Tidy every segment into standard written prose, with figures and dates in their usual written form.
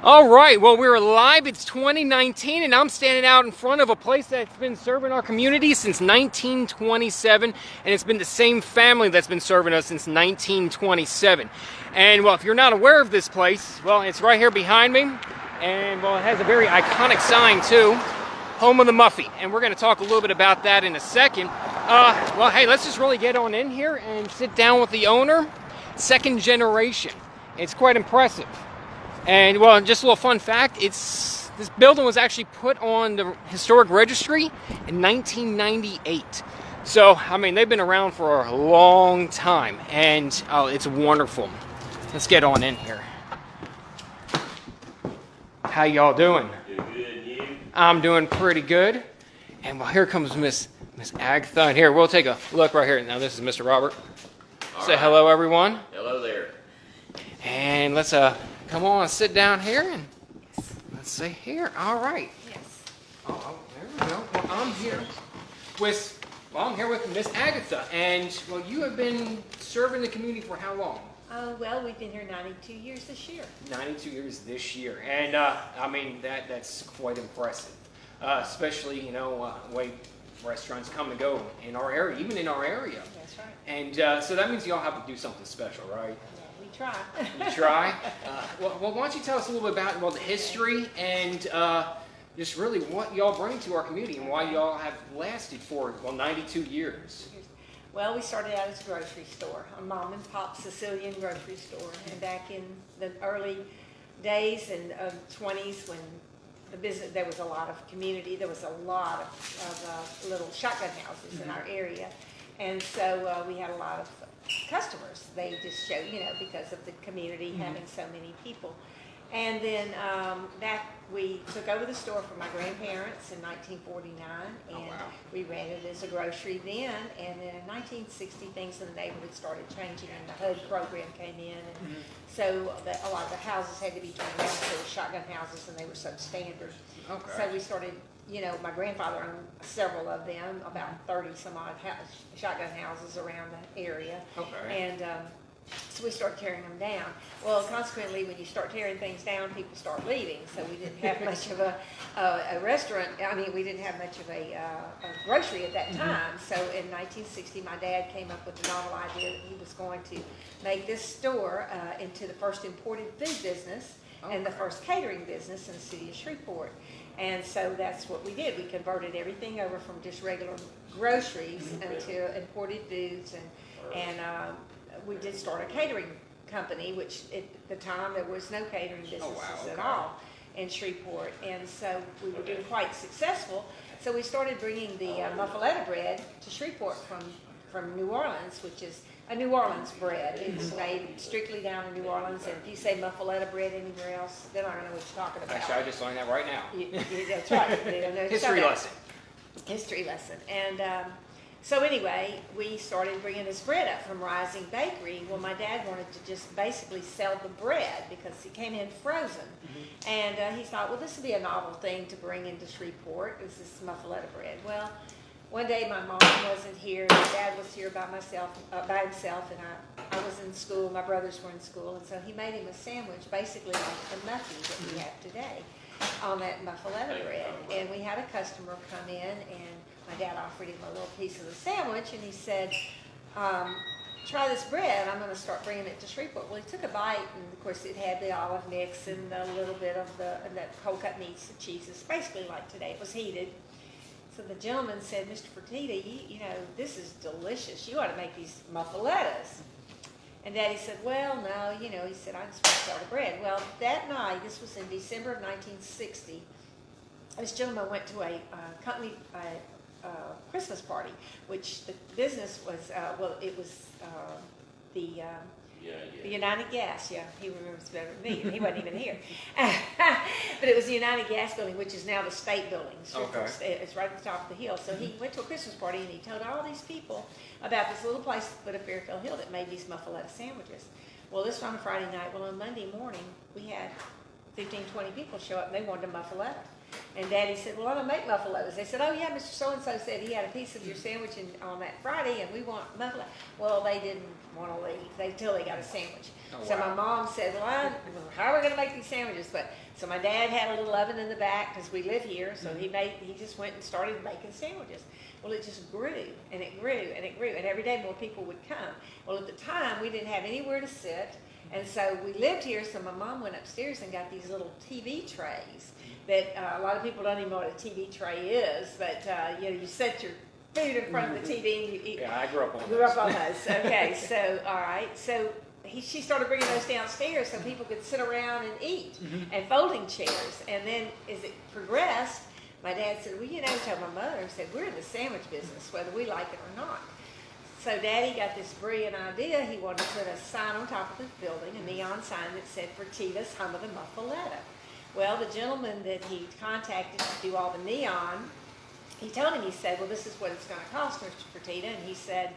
All right, well, we're live. It's 2019, and I'm standing out in front of a place that's been serving our community since 1927, and it's been the same family that's been serving us since 1927. And, well, if you're not aware of this place, well, it's right here behind me, and, well, it has a very iconic sign, too, Home of the Muffy, and we're going to talk a little bit about that in a second. Well, hey, let's just really get on in here and sit down with the owner. Second generation. It's quite impressive. And, well, just a little fun fact, this building was actually put on the historic registry in 1998. So, I mean, they've been around for a long time, and it's wonderful. Let's get on in here. How y'all doing? Doing good, and you? I'm doing pretty good. And, well, here comes Miss Agatha. And here, we'll take a look right here. Now, this is Mr. Robert. Say right. hello, everyone. Hello there. And let's come on, sit down here, and let's see here. All right. Yes. Oh, there we go. Well, I'm here with Miss Agatha, and well, you have been serving the community for how long? Well, we've been here 92 years this year. 92 years this year, and I mean that's quite impressive, especially way restaurants come and go in our area, even in our area. That's right. And so that means y'all have to do something special, right? We try. You try? Well, why don't you tell us a little bit about the history and just really what y'all bring to our community and why y'all have lasted for, 92 years. Well, we started out as a grocery store, a mom and pop Sicilian grocery store. And back in the early days and 20s when the business, there was a lot of community, there was a lot of little shotgun houses in our area. And so we had a lot of customers. They just showed, because of the community having so many people. And then we took over the store from my grandparents in 1949, and we ran it as a grocery then. And then in 1960, things in the neighborhood started changing, and the HUD program came in, and so a lot of the houses had to be turned down to shotgun houses, and they were substandard. Okay. So we started. My grandfather owned several of them, about 30 some odd shotgun houses around the area. Okay. And so we started tearing them down. Well, consequently, when you start tearing things down, people start leaving. So we didn't have much of a restaurant. I mean, we didn't have much of a grocery at that time. So in 1960, my dad came up with the novel idea that he was going to make this store into the first imported food business and the first catering business in the city of Shreveport. And so that's what we did. We converted everything over from just regular groceries into imported foods, and we did start a catering company, which at the time there was no catering businesses at all in Shreveport, and so we were doing quite successful. So we started bringing the muffaletta bread to Shreveport from New Orleans, which is a New Orleans bread. It's made strictly down in New Orleans, and if you say muffaletta bread anywhere else, they don't know what you're talking about. Actually, I just learned that right now. That's right. They don't know. History lesson. History lesson. And so anyway, we started bringing this bread up from Rising Bakery. Well, my dad wanted to just basically sell the bread because it came in frozen. And he thought, well, this would be a novel thing to bring into Shreveport. It was this muffaletta bread. Well, one day my mom wasn't here, my dad was here by himself, and I was in school, my brothers were in school, and so he made him a sandwich, basically like the muffin that we have today, on that muffaletta bread. And we had a customer come in, and my dad offered him a little piece of the sandwich, and he said, try this bread, I'm going to start bringing it to Shreveport. Well, he took a bite, and of course it had the olive mix and a little bit of the cold cut meats and cheeses, basically like today. It was heated. So the gentleman said, Mr. Fertitta, this is delicious. You ought to make these muffalettas. And Daddy said, well, no, he said, I just want to sell the bread. Well, that night, this was in December of 1960, this gentleman went to a company Christmas party, which the business was, it was the United Gas, he remembers better than me, and he wasn't even here. But it was the United Gas building, which is now the state building. Okay. It's right at the top of the hill. So he went to a Christmas party, and he told all these people about this little place at Fairfield Hill that made these muffaletta sandwiches. Well, this was on a Friday night. Well, on Monday morning, we had 15, 20 people show up, and they wanted a muffaletta. And Daddy said, well, I don't make muffalettas. They said, oh yeah, Mr. So-and-so said he had a piece of your sandwich on that Friday and we want muffaletta. Well, they didn't want to leave until they got a sandwich. Oh, so wow. my mom said, well, how are we going to make these sandwiches? So my dad had a little oven in the back because we live here. So he just went and started making sandwiches. Well, it just grew and it grew and it grew. And every day more people would come. Well, at the time, we didn't have anywhere to sit. And so we lived here, so my mom went upstairs and got these little TV trays that a lot of people don't even know what a TV tray is, but you set your food in front of the TV and you eat. Yeah, I grew up on those. Grew up on those. Okay, so all right, so she started bringing those downstairs so people could sit around and eat, and folding chairs. And then as it progressed, my dad said, well, tell my mother, and said, we're in the sandwich business, whether we like it or not. So Daddy got this brilliant idea. He wanted to put a sign on top of the building, a neon sign that said Fertitta's Home of the Muffaletta. Well, the gentleman that he contacted to do all the neon, he told him, he said, well, this is what it's going to cost, Mr. Fertitta. And he said,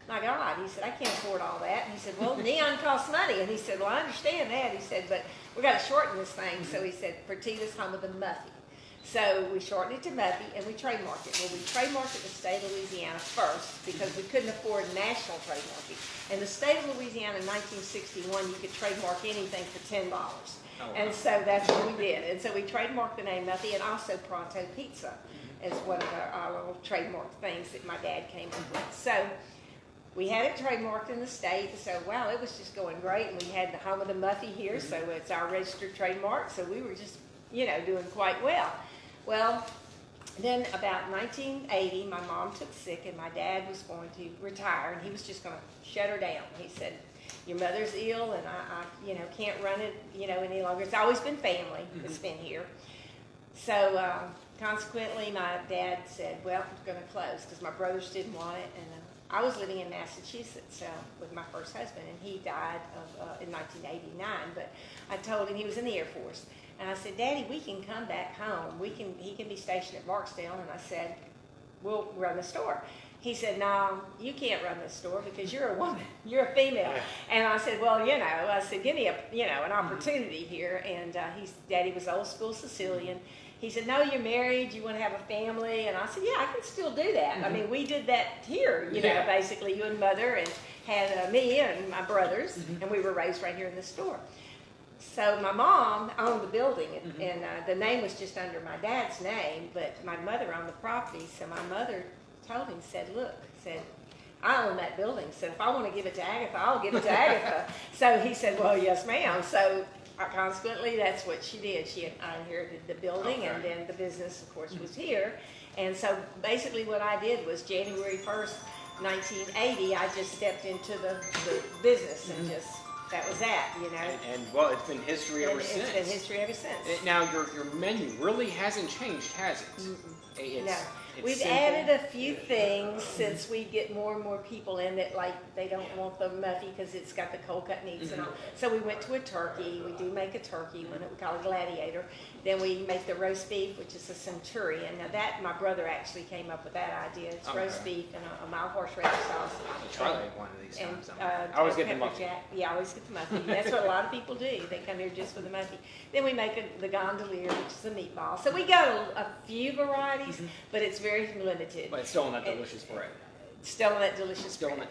my God, he said, I can't afford all that. And he said, well, neon costs money. And he said, well, I understand that. He said, but we got to shorten this thing. So he said, Fertitta's Home of the Muffy. So we shortened it to Muffy and we trademarked it. Well, we trademarked it in the state of Louisiana first because we couldn't afford national trademarking. In the state of Louisiana in 1961, you could trademark anything for $10. Oh, wow. And so that's what we did. And so we trademarked the name Muffy and also Pronto Pizza as one of our little trademark things that my dad came up with. So we had it trademarked in the state. So, wow, it was just going great. And we had the Home of the Muffy here, so it's our registered trademark. So we were just, doing quite well. Well, then about 1980, my mom took sick and my dad was going to retire and he was just going to shut her down. He said, your mother's ill and I can't run it, any longer. It's always been family that's been here. So consequently, my dad said, well, I'm going to close because my brothers didn't want it. And I was living in Massachusetts with my first husband and he died in 1989. But I told him, he was in the Air Force. And I said, Daddy, we can come back home. He can be stationed at Barksdale. And I said, we'll run the store. He said, no, you can't run the store because you're a woman. You're a female. Yeah. And I said, well, I said, give me an opportunity here. And Daddy was old school Sicilian. He said, no, you're married. You want to have a family. And I said, yeah, I can still do that. I mean, we did that here, basically you and Mother and had me and my brothers. And we were raised right here in the store. So my mom owned the building, and the name was just under my dad's name, but my mother owned the property. So my mother told him, said, I own that building. Said, if I want to give it to Agatha, I'll give it to Agatha. So he said, well, yes, ma'am. So consequently, that's what she did. I inherited the building, and then the business, of course, was here. And so basically what I did was January 1st, 1980, I just stepped into the business and just... That was that, And well, it's been history ever since. It's been history ever since. Now, your menu really hasn't changed, has it? No. We've added a few things since we get more and more people in that, they don't want the muffy because it's got the cold cut meats and all. So we went to a turkey. We do make a turkey, one that we call a gladiator. Then we make the roast beef, which is a centurion. Now that, my brother actually came up with that idea. It's roast beef and a mild horseradish sauce. I'll try one of these times. I always get the muffy. Yeah, I always get the muffy. That's what a lot of people do. They come here just for the muffy. Then we make the gondolier, which is a meatball. So we got a few varieties, but it's very limited. But it's still in that delicious bread. Still in that delicious bread.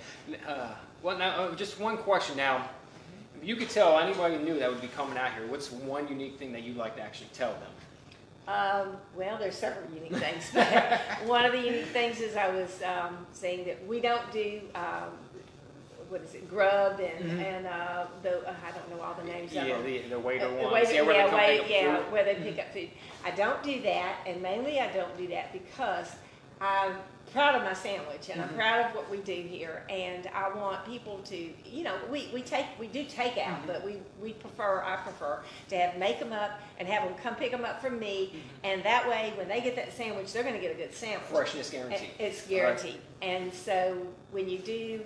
Well, now, just one question now. If you could tell anybody new that would be coming out here, what's one unique thing that you'd like to actually tell them? Well, there's several unique things. But one of the unique things is I was saying that we don't do, grub and I don't know all the names of them. Yeah, the waiter ones. Where they pick up food. I don't do that, and mainly I don't do that because I'm proud of my sandwich and I'm proud of what we do here, and I want people to, we do take out, but I prefer to make them up and have them come pick them up from me, and that way when they get that sandwich, they're going to get a good sandwich. Freshness guaranteed. It's guaranteed. Right. And so when you do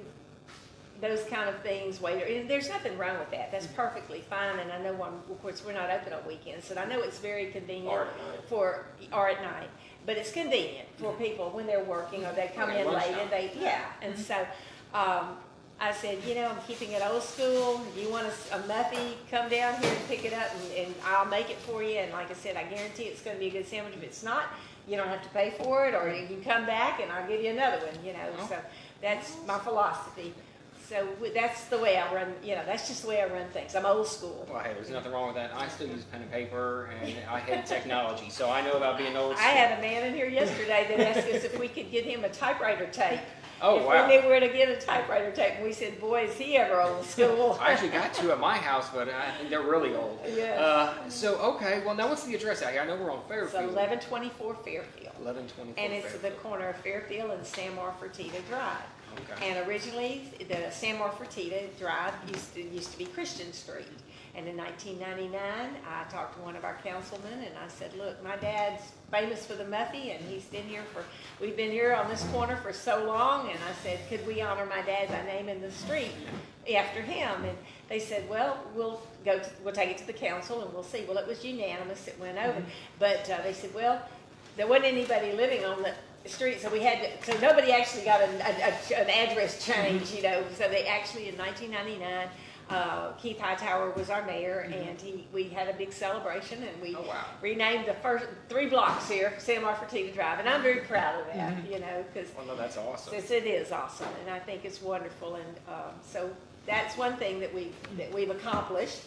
those kind of things, there's nothing wrong with that. That's perfectly fine. And I know, of course, we're not open on weekends, so I know it's very convenient or at night. But it's convenient for people when they're working or they come in late and and so I said, you know, I'm keeping it old school. If you want a muffy, come down here and pick it up, and I'll make it for you. And like I said, I guarantee it's going to be a good sandwich. If it's not, you don't have to pay for it, or you can come back and I'll give you another one, you know. So that's my philosophy. So that's the way I run, you know, that's just the way I run things. I'm old school. Well, hey, there's nothing wrong with that. I still use pen and paper, and I hate technology, so I know about being old school. I had a man in here yesterday that asked us if we could get him a typewriter tape. Oh, wow. If we knew where to get a typewriter tape, and we said, boy, is he ever old school. I actually got two at my house, but I think they're really old. Yeah. So, okay, well, now what's the address out here? I know we're on It's Fairfield. 1124 Fairfield. 1124 And it's Fairfield. the corner of Fairfield and San Fertitta Drive. Okay. And originally, the San Fertitta Drive used to be Christian Street. And in 1999, I talked to one of our councilmen, and I said, look, my dad's famous for the Muffy, and we've been here on this corner for so long, and I said, could we honor my dad by naming the street after him? And they said, well, we'll take it to the council, and we'll see. Well, it was unanimous, it went over. But they said, well, there wasn't anybody living on the street, so so nobody actually got an address change, you know. So they actually, in 1999, Keith Hightower was our mayor, and we had a big celebration, and we renamed the first 3 blocks here, San Fertitta Drive, and I'm very proud of that, you know, because well, no, that's awesome. it is awesome, and I think it's wonderful, and so that's one thing that we've accomplished.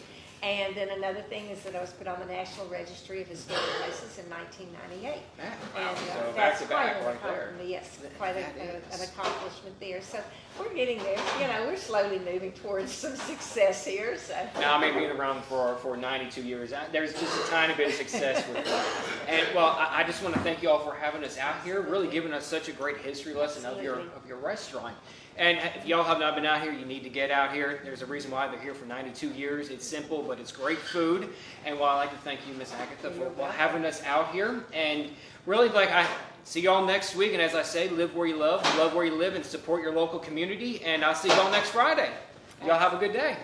And then another thing is that I was put on the National Registry of Historic Places in 1998. Wow. And So that's back to quite back an right there. accomplishment. Yes, quite an is. accomplishment there. So we're getting there. You know, we're slowly moving towards some success here. So. Now, I mean, being around for 92 years, there's just a tiny bit of success with it. And, well, I just want to thank you all for having us out here, really giving us such a great history lesson of your restaurant. And if y'all have not been out here, you need to get out here. There's a reason why they're here for 92 years. It's simple, but it's great food. And well, I'd like to thank you, Miss Agatha, for having us out here. And really, I see y'all next week. And as I say, live where you love where you live, and support your local community. And I'll see y'all next Friday. Y'all have a good day.